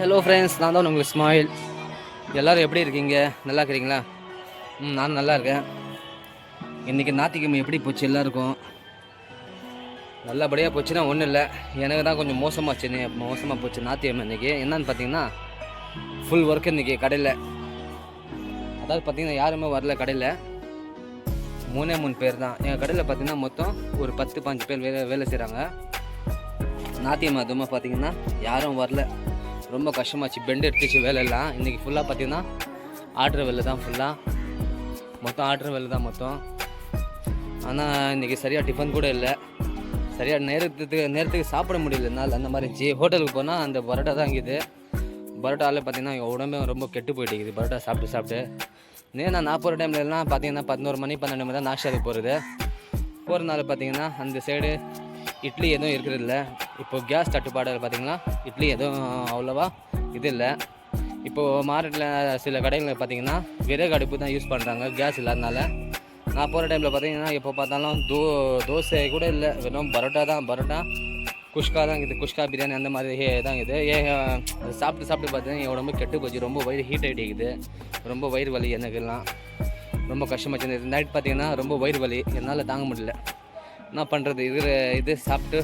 Hello friends, நான் தான் உங்களுக்கு ஸ்மைல். எல்லோரும் எப்படி இருக்கீங்க? நல்லா இருக்கிறீங்களா? நான் நல்லா இருக்கேன். இன்றைக்கி ஞாயிற்றுக்கிழமை எப்படி போச்சு எல்லாருக்கும்? நல்லபடியாக போச்சுன்னா ஒன்றும் இல்லை, எனக்கு தான் கொஞ்சம் மோசமாக போச்சு ஞாயிற்றுக்கிழமை. இன்றைக்கி என்னன்னு பார்த்தீங்கன்னா, ஃபுல் ஒர்க் இன்றைக்கி கடையில். அதாவது பார்த்தீங்கன்னா யாருமே வரல கடையில். 3 பேர் தான் எங்கள் கடையில். பார்த்தீங்கன்னா மொத்தம் ஒரு 10-15 பேர் வேலை செய்கிறாங்க. ஞாயிற்றுக்கிழமை அதுவுமா பார்த்தீங்கன்னா யாரும் வரல. ரொம்ப கஷ்டமாச்சு, பெண்டு எடுத்துச்சு வேலையெல்லாம். இன்றைக்கி ஃபுல்லாக பார்த்திங்கன்னா ஆர்டர் வேலை தான், மொத்தம் ஆர்டர் வேலை தான் மொத்தம். ஆனால் இன்றைக்கி சரியாக டிஃபன் கூட இல்லை, சரியாக நேரத்துக்கு சாப்பிட முடியல. என்னால் அந்த மாதிரி இருந்துச்சு. ஹோட்டலுக்கு போனால் அந்த பரோட்டா தான் இருக்குது. பரோட்டாவில் பார்த்திங்கன்னா உடம்பே ரொம்ப கெட்டு போயிட்டுக்குது, பரோட்டா சாப்பிட்டு. நான் போகிற டைம்ல எல்லாம் பார்த்திங்கன்னா 11 மணி 12 மணி தான் நாஷ்டாவுக்கு போகிறதுனால பார்த்திங்கன்னா அந்த சைடு இட்லி எதுவும் இருக்கிறதில்ல. இப்போது கேஸ் தட்டுப்பாடு பார்த்திங்கன்னா இட்லி எதுவும் அவ்வளோவா இது இல்லை. இப்போது மார்க்கெட்டில் சில கடைகளில் பார்த்திங்கன்னா விறகு அடுப்பு தான் யூஸ் பண்ணுறாங்க, கேஸ் இல்லாதனால. நான் போகிற டைமில் பார்த்திங்கன்னா எப்போ பார்த்தாலும் தோசை கூட இல்லை, வெறும் பரோட்டா குஷ்கா தான் இருக்குது. குஷ்கா பிரியாணி அந்த மாதிரி தான் இருக்குது. சாப்பிட்டு பார்த்தீங்கன்னா என் உடம்பு கெட்டு போச்சு. ரொம்ப வயிறு ஹீட் ஆகிடுக்குது, ரொம்ப வயிறு வலி. எனக்குலாம் ரொம்ப கஷ்டமாச்சு. நைட் பார்த்திங்கன்னா ரொம்ப வயிறு வலி, என்னால் தாங்க முடியல. என்ன பண்ணுறது, இது சாப்பிட்டு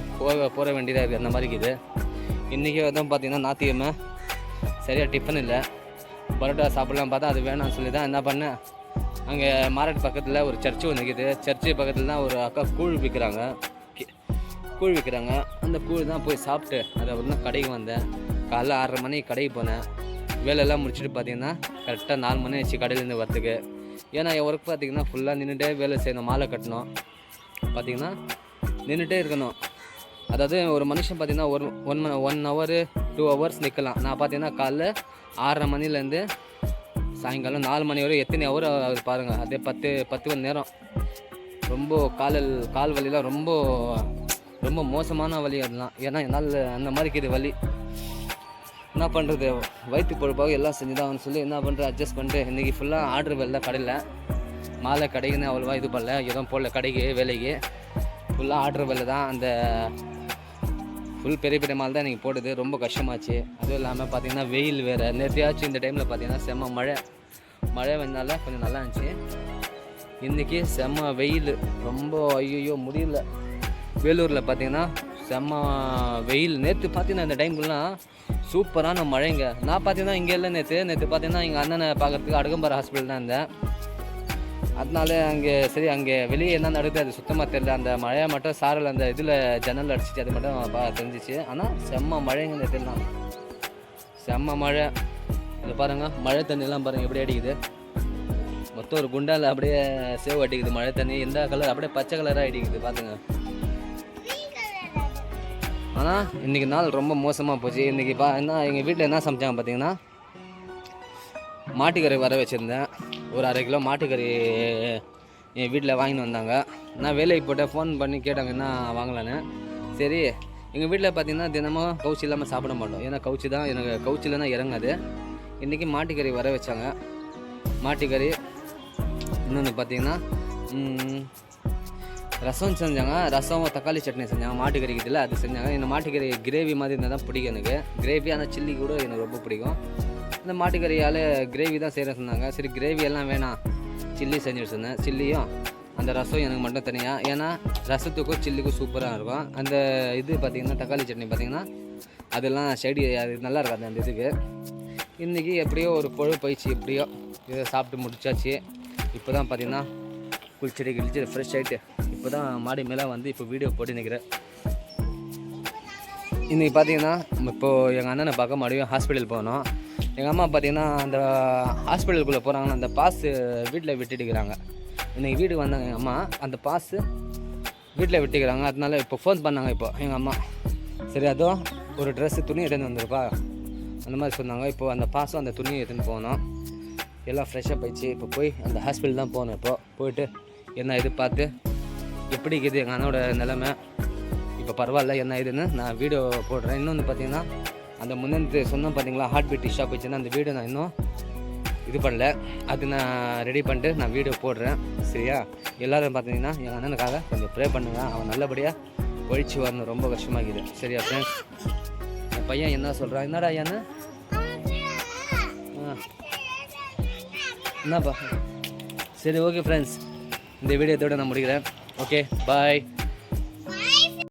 போக வேண்டியதாக இருக்குது, அந்த மாதிரி இருக்குது. இன்றைக்கி வந்து பார்த்திங்கன்னா ஞாயிற்றுக்கிழமை சரியாக டிஃபன் இல்லை. பரோட்டா சாப்பிட்லாம் பார்த்தா அது வேணாம்னு சொல்லி தான் என்ன பண்ணேன், அங்கே மார்க்கெட் பக்கத்தில் ஒரு சர்ச்சு ஒன்று இருக்குது. சர்ச்சு பக்கத்தில் தான் ஒரு அக்கா கூழ் விற்கிறாங்க. அந்த கூழ் தான் போய் சாப்பிட்டு அதை கடைக்கு வந்தேன். காலைல 6:30 மணிக்கு கடைக்கு போனேன். வேலையெல்லாம் முடிச்சுட்டு பார்த்திங்கன்னா கரெக்டாக 4 மணி ஆச்சு கடையிலேருந்து வரத்துக்கு. ஏன்னா என் ஒர்க் பார்த்திங்கன்னா ஃபுல்லாக நின்றுட்டே வேலை செய்யணும், மாலை கட்டணும். பார்த்திங்கன்னா நின்றுட்டே இருக்கணும். அதாவது ஒரு மனுஷன் பார்த்திங்கன்னா 1 hour 2 hours நிற்கலாம். நான் பார்த்திங்கன்னா காலைல 6:30 மணிலேருந்து சாயங்காலம் 4 மணி வரை எத்தனை ஹவர் அது பாருங்கள். அதே 10 மணி நேரம். ரொம்ப கால் வலிலாம் ரொம்ப மோசமான வலி அதெல்லாம். ஏன்னா என்னால் அந்த மாதிரி இருக்குது வலி. என்ன பண்ணுறது, வயிற்று பொழுப்பாக எல்லாம் செஞ்சுதான் சொல்லி என்ன பண்ணுறது, அட்ஜஸ்ட் பண்ணிட்டு இன்றைக்கி ஃபுல்லாக ஆர்டர் வேலை கடையில். மாலை கடைக்குன்னு அவ்வளோவா இது பண்ணல, எதுவும் போடல கடைக்கு வேலைக்கு. ஃபுல்லாக ஆர்டர் வேலை தான். அந்த ஃபுல் பெரிய மால் தான் இன்றைக்கி போடுது. ரொம்ப கஷ்டமாச்சு. அதுவும் இல்லாமல் பார்த்திங்கன்னா வெயில் வேறு. நேற்றையாச்சும் இந்த டைமில் பார்த்திங்கன்னா செம்ம மழை வந்தால கொஞ்சம் நல்லா இருந்துச்சு. இன்றைக்கி செம்ம வெயில், ரொம்ப ஐயோ முடியல. வேலூரில் பார்த்திங்கன்னா செம்ம வெயில். நேற்று பார்த்திங்கன்னா இந்த டைம்லாம் சூப்பரான மழைங்க. நான் பார்த்திங்கன்னா இங்கே இல்லை, நேற்று பார்த்திங்கன்னா எங்கள் அண்ணனை பார்க்குறதுக்கு அடுக்கம்பாறை ஹாஸ்பிட்டல் தான் இருந்தேன். அதனால அங்கே வெளியே என்ன நடக்குது அது சுத்தமாக தெரியல. அந்த மழையை மட்டும் சாரல் அந்த இதில் ஜன்னல் அடிச்சிச்சு, அது மட்டும் தெரிஞ்சிச்சு. ஆனால் செம்ம மழைங்க நேற்றுலாம், செம்ம மழை. இது பாருங்கள், மழை தண்ணியெல்லாம் பாருங்கள் எப்படி அடிக்குது. மொத்தம் ஒரு குண்டால் அப்படியே சேவ் அடிக்குது மழை தண்ணி. எந்த கலர் அப்படியே பச்சை கலராக அடிக்குது பார்த்துங்க. ஆனால் இன்றைக்கி நாள் ரொம்ப மோசமாக போச்சு. இன்றைக்கி எங்கள் வீட்டில் என்ன சமைச்சாங்க பார்த்திங்கன்னா, மாட்டுக்கறி வர வச்சுருந்தேன். ஒரு 1/2 கிலோ மாட்டுக்கறி என் வீட்டில் வாங்கின்னு வந்தாங்க. நான் வேலைக்கு போட்டேன், ஃபோன் பண்ணி கேட்டாங்க என்ன வாங்கலான்னு. சரி, எங்கள் வீட்டில் பார்த்திங்கன்னா தினமும் கவுச்சி இல்லாமல் சாப்பிட மாட்டோம். ஏன்னா கவுச்சி தான் எனக்கு, கவுச்சியில் தான் இறங்காது. இன்றைக்கி மாட்டுக்கறி வர வச்சாங்க. மாட்டுக்கறி, இன்னொன்று பார்த்திங்கன்னா ரசம் செஞ்சாங்க. ரசம் தக்காளி சட்னி செஞ்சாங்க. மாட்டுக்கறிக்கு இதில் அது செஞ்சாங்க. இந்த மாட்டுக்கறி கிரேவி மாதிரி இருந்தால் தான் பிடிக்கும் எனக்கு. கிரேவி, ஆனால் சில்லி கூட எனக்கு ரொம்ப பிடிக்கும். இந்த மாட்டுக்கறியால் கிரேவி தான் செய்கிறேன் சொன்னாங்க. சரி, கிரேவி எல்லாம் வேணாம், சில்லி செஞ்சுட்டு சொன்னேன். சில்லியும் அந்த ரசம் எனக்கு மட்டும் தனியாக. ஏன்னா ரசத்துக்கும் சில்லிக்கும் சூப்பராக இருக்கும். அந்த இது பார்த்திங்கன்னா தக்காளி சட்னி பார்த்திங்கன்னா அதெல்லாம் அது நல்லா இருக்காது அந்த இதுக்கு. இன்றைக்கி எப்படியோ ஒரு பொழுது போயிடுச்சு. எப்படியோ இதை சாப்பிட்டு முடிச்சாச்சு. இப்போ தான் பார்த்திங்கன்னா குளிச்சுட்டு ஃப்ரெஷ் ஆகிட்டு இப்போ தான் மாடி மேலே வந்து இப்போ வீடியோ போட்டு நிற்கிறேன். இன்றைக்கி பார்த்திங்கன்னா இப்போது எங்கள் அண்ணனை பார்க்க மறுபடியும் ஹாஸ்பிட்டல் போகணும். எங்கள் அம்மா பார்த்திங்கன்னா அந்த ஹாஸ்பிட்டலுக்குள்ளே போகிறாங்கன்னா அந்த பாஸு வீட்டில் விட்டுட்டுக்கிறாங்க. இன்றைக்கி வீட்டுக்கு வந்தாங்க எங்கள் அம்மா, அந்த பாஸு வீட்டில் விட்டுக்கிறாங்க. அதனால இப்போ ஃபோன் பண்ணாங்க இப்போ எங்கள் அம்மா. சரி, அதுவும் ஒரு ட்ரெஸ்ஸு துணி எடுத்துன்னு வந்துருப்பா அந்த மாதிரி சொன்னாங்க. இப்போது அந்த பாஸும் அந்த துணியை எடுத்துன்னு போகணும். எல்லாம் ஃப்ரெஷ்ஷாக போயிடுச்சு. இப்போ போய் அந்த ஹாஸ்பிட்டல் தான் போகணும். இப்போ போயிட்டு என்ன இது பார்த்து எப்படி இருக்குது எங்கள் அண்ணோட நிலைமை. இப்போ பரவாயில்ல என்ன இதுன்னு நான் வீடியோ போடுறேன். இன்னொன்று பார்த்திங்கன்னா அந்த முன்னே சொன்னோம் பார்த்திங்களா, ஹார்ட் பீட் இஷ்யூ போயிடுச்சுன்னா அந்த வீடியோ நான் இன்னும் இது பண்ணல. அது நான் ரெடி பண்ணிட்டு நான் வீடியோ போடுறேன். சரியா, எல்லோரும் பார்த்திங்கன்னா எங்கள் அண்ணனுக்காக கொஞ்சம் ப்ரே பண்ணுங்கள். அவன் நல்லபடியாக ஒழிச்சு வரணும். ரொம்ப கஷ்டமாகிது. சரியா ஃப்ரெண்ட்ஸ், என் பையன் என்ன சொல்கிறான், என்னடா ஐயான்னு என்னப்பா சரி ஓகே ஃப்ரெண்ட்ஸ், இந்த வீடியோ இதோட நான் முடிக்கிறேன். Okay bye.